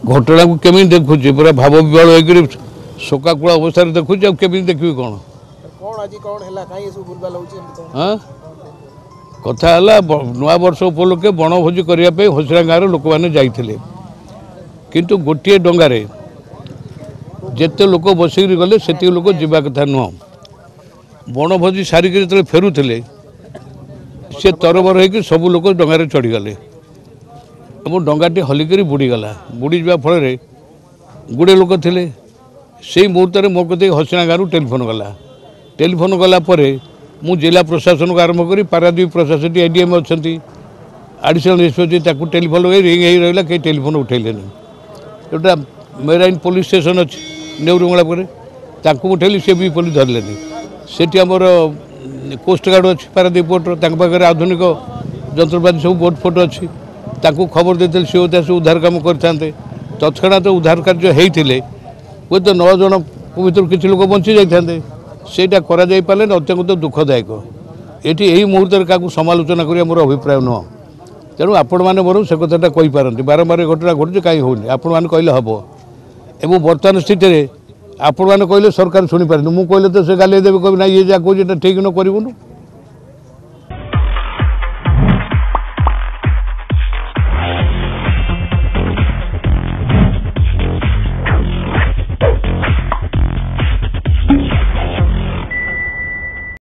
घटना को केमी देखुची पूरा भाव विवाह होकर शोकाकूल अवस्था देखुची केमी देखी कौन हाँ कथा है नुआ वर्ष उपलक्षे बनभोजी करने हसिरा गाँव लोक मैंने जाते किंतु गोटे डंगारे जिते लोक बसिक गले से लोक जावा कथा नुह बनभोजी सारिक जो फेरुले सी तरबर हो सब लोग डंगार चढ़ीगले और डंगाटी हलिकी बुड़ीगला बुड़ी जा फल गुड़े लोक थे से मुहूर्त में मो कते हसिना गाँव टेलीफोन गला मु जिला प्रशासन को आरंभ कर पारादीप प्रशासन एडीएम अच्छा एडिशनल एसपी अच्छी टेलीफोन लगे रिंग हो रहा कहीं टेलीफोन उठेले जोटा मेराइन पुलिस स्टेशन अच्छी नेउरुंगला पर उठेली सी भी पुलिस धरले सेठी आमर कोस्ट गार्ड अच्छी पारादीप पोर्टर पाखे आधुनिक जंत्रपाति सब बोट फोट अच्छी खबर देते सी होता से उद्धार कम करते तत्णा तो उद्धार कार्य होते हूँ तो 9 जन भर किसी लोग बंची जाते सेटा करा जाई पाले अत्यंत दुखदायक ये यही मुहूर्त क्या समालोचना करिया मोर अभिप्राय नुह तेणु आपण मैंने बर से कथाटा कहीपारती बारंबार घटना घटुचे कहीं होनी आपण मैंने कहले हम एवं बर्तमान स्थित आपण मैंने कहले सरकार शुणी पारे मुझे कहले तो से गाली देवे कह ना ये जहाँ कहे ठीक न करूँ